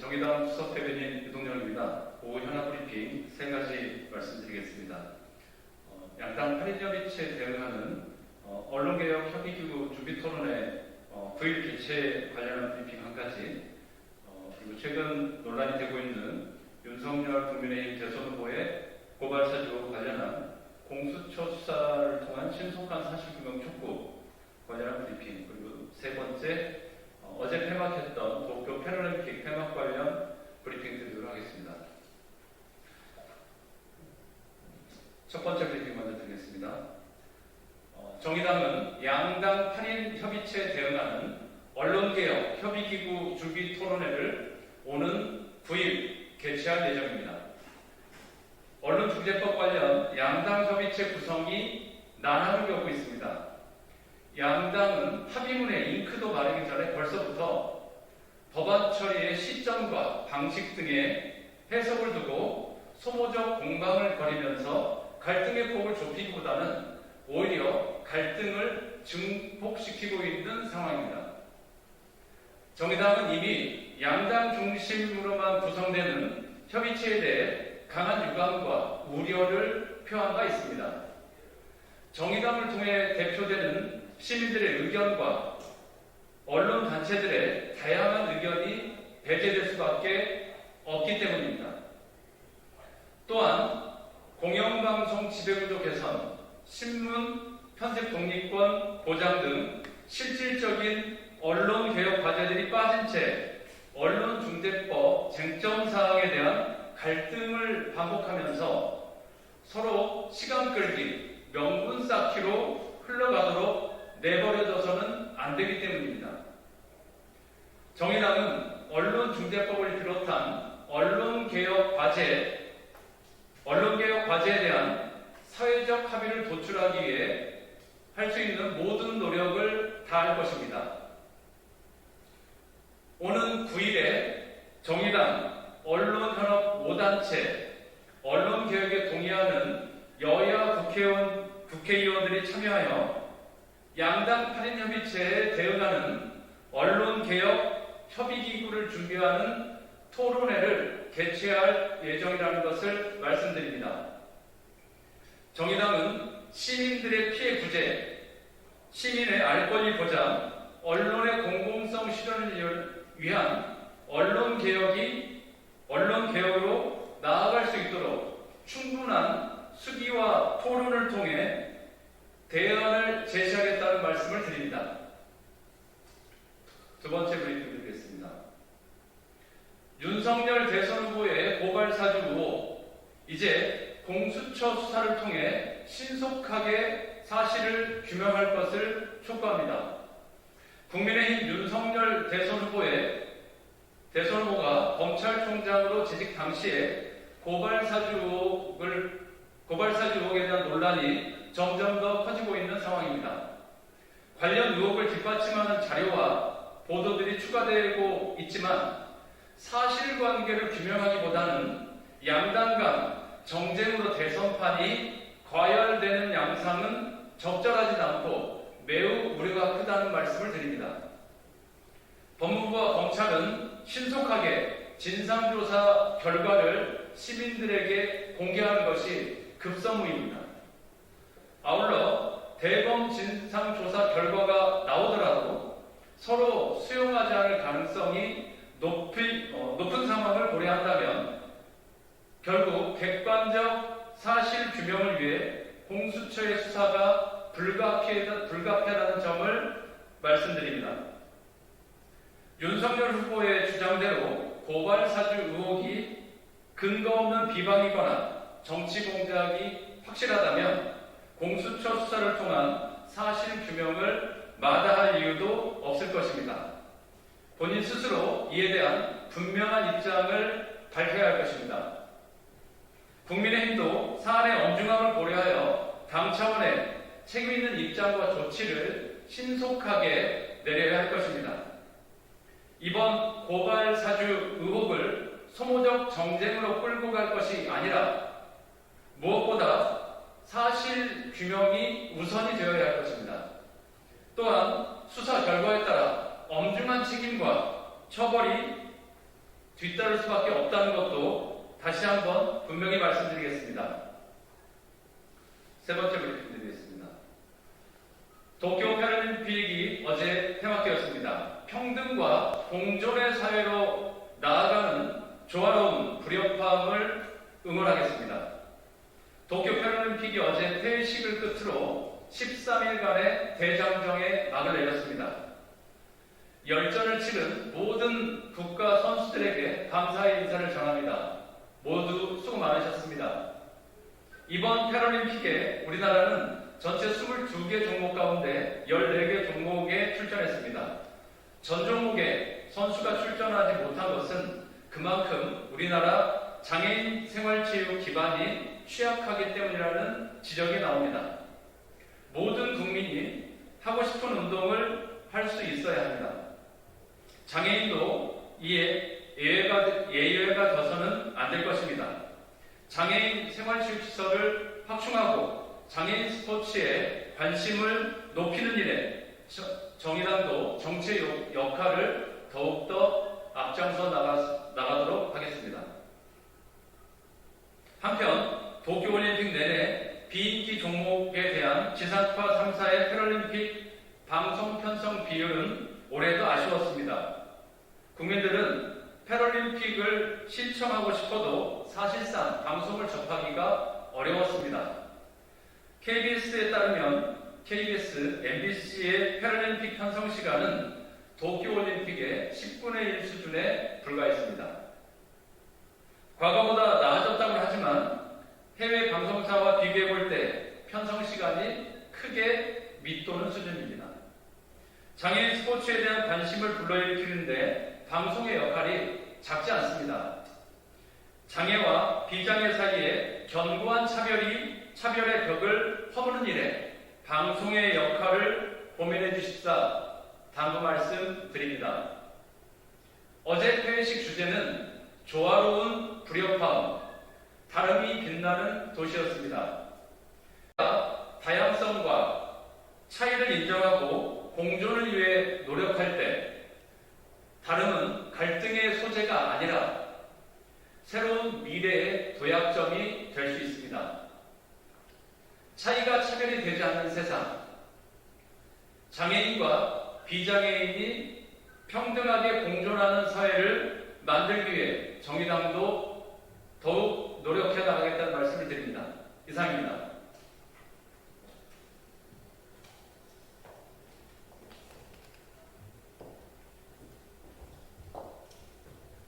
정의당 수석대변인 유동열입니다. 오후 현안브리핑 세 가지 말씀드리겠습니다. 양당 8인협의체에 대응하는 언론개혁 협의기구 준비토론회 9일 개최 관련한 브리핑 한 가지, 그리고 최근 논란이 되고 있는 윤석열 국민의힘 대선 후보의 고발 사주와 관련한 공수처 수사를 통한 신속한 사실규명 촉구 관련한 브리핑, 그리고 세 번째, 어제 폐막했던 도쿄 패럴림픽 폐막 관련 브리핑 드리도록 하겠습니다. 첫 번째 브리핑 먼저 드리겠습니다. 정의당은 양당 8인 협의체에 대응하는 언론개혁 협의기구 준비 토론회를 오는 9일 개최할 예정입니다. 언론중재법 관련 양당 협의체 구성이 난항을 겪고 있습니다. 양당은 합의문에 잉크도 마르기 전에 벌써부터 법안 처리의 시점과 방식 등의 해석을 두고 소모적 공방을 벌이면서 갈등의 폭을 좁히기보다는 오히려 갈등을 증폭시키고 있는 상황입니다. 정의당은 이미 양당 중심으로만 구성되는 협의체에 대해 강한 유감과 우려를 표한 바 있습니다. 정의당을 통해 대표되는 시민들의 의견과 언론단체들의 다양한 의견이 배제될 수밖에 없기 때문입니다. 또한 공영방송 지배구조 개선, 신문 편집 독립권 보장 등 실질적인 언론개혁 과제들이 빠진 채 언론중재법 쟁점사항에 대한 갈등을 반복하면서 서로 시간 끌기, 명분 쌓기로 흘러가도록 내버려둬서는 안 되기 때문입니다. 정의당은 언론중재법을 비롯한 언론개혁 과제에 대한 사회적 합의를 도출하기 위해 할 수 있는 모든 노력을 다할 것입니다. 오는 9일에 정의당, 언론현업 5단체, 언론개혁에 동의하는 여야 국회의원들이 참여하여 양당 8인 협의체에 대응하는 언론개혁 협의기구를 준비하는 토론회를 개최할 예정이라는 것을 말씀드립니다. 정의당은 시민들의 피해 구제, 시민의 알 권리 보장, 언론의 공공성 실현을 위한 언론개혁으로 나아갈 수 있도록 충분한 수기와 토론을 통해 대안을 제시하겠다는 말씀을 드립니다. 두 번째 브리핑 드리겠습니다. 윤석열 대선 후보의 고발 사주 의혹, 이제 공수처 수사를 통해 신속하게 사실을 규명할 것을 촉구합니다. 국민의힘 윤석열 대선 후보가 검찰총장으로 재직 당시에 고발 사주 의혹에 대한 논란이 점점 더 커지고 있는 상황입니다. 관련 의혹을 뒷받침하는 자료와 보도들이 추가되고 있지만 사실관계를 규명하기보다는 양당 간 정쟁으로 대선판이 과열되는 양상은 적절하지 않고 매우 우려가 크다는 말씀을 드립니다. 법무부와 검찰은 신속하게 진상조사 결과를 시민들에게 공개하는 것이 급선무입니다. 아울러 대검 진상조사 결과가 나오더라도 서로 수용하지 않을 가능성이 높은 상황을 고려한다면 결국 객관적 사실 규명을 위해 공수처의 수사가 불가피하다는 점을 말씀드립니다. 윤석열 후보의 주장대로 고발 사주 의혹이 근거 없는 비방이거나 정치 공작이 확실하다면 공수처 수사를 통한 사실 규명을 마다할 이유도 없을 것입니다. 본인 스스로 이에 대한 분명한 입장을 밝혀야 할 것입니다. 국민의힘도 사안의 엄중함을 고려하여 당 차원의 책임 있는 입장과 조치를 신속하게 내려야 할 것입니다. 이번 고발 사주 의혹을 소모적 정쟁으로 끌고 갈 것이 아니라 무엇보다 사실 규명이 우선이 되어야 할 것입니다. 또한 수사 결과에 따라 엄중한 책임과 처벌이 뒤따를 수밖에 없다는 것도 다시 한번 분명히 말씀드리겠습니다. 세 번째 브리핑 드리겠습니다. 도쿄 패럴림픽이 어제 폐막되었습니다. 평등과 공존의 사회로 나아가는 조화로운 불협화음을 응원하겠습니다. 도쿄 패럴림픽이 어제 퇴식을 끝으로 13일간의 대장정에 막을 내렸습니다. 열전을 치른 모든 국가 선수들에게 감사의 인사를 전합니다. 모두 수고 많으셨습니다. 이번 패럴림픽에 우리나라는 전체 22개 종목 가운데 14개 종목에 출전했습니다. 전 종목에 선수가 출전하지 못한 것은 그만큼 우리나라 장애인 생활체육 기반이 취약하기 때문이라는 지적이 나옵니다. 모든 국민이 하고 싶은 운동을 할 수 있어야 합니다. 장애인도 이에 예외가 져서는 안 될 것입니다. 장애인 생활체육시설을 확충하고 장애인 스포츠에 관심을 높이는 일에 정의당도 정치 역할을 더욱더 앞장서 나가도록 하겠습니다. 한편 도쿄올림픽 내내 비인기 종목에 대한 지상파 3사의 패럴림픽 방송 편성 비율은 올해도 아쉬웠습니다. 국민들은 패럴림픽을 신청하고 싶어도 사실상 방송을 접하기가 어려웠습니다. KBS에 따르면 KBS, MBC의 패럴림픽 편성 시간은 도쿄올림픽의 10분의 1 수준에 불과했습니다. 과거보다 나아졌다고 하지만 해외 방송사와 비교해볼 때 편성 시간이 크게 밑도는 수준입니다. 장애인 스포츠에 대한 관심을 불러일으키는데 방송의 역할이 작지 않습니다. 장애와 비장애 사이에 견고한 차별의 벽을 허무는 일에 방송의 역할을 고민해 주십사 당부 말씀드립니다. 어제 퇴회식 주제는 조화로운 불협화음, 다름이 빛나는 도시였습니다. 다양성과 차이를 인정하고 공존을 위해 노력할 때 다름은 갈등의 소재가 아니라 새로운 미래의 도약점이 될 수 있습니다. 차이가 차별이 되지 않는 세상, 장애인과 비장애인이 평등하게 공존하는 사회를 만들기 위해 정의당도 더욱 노력해 나가겠다는 말씀을 드립니다. 이상입니다.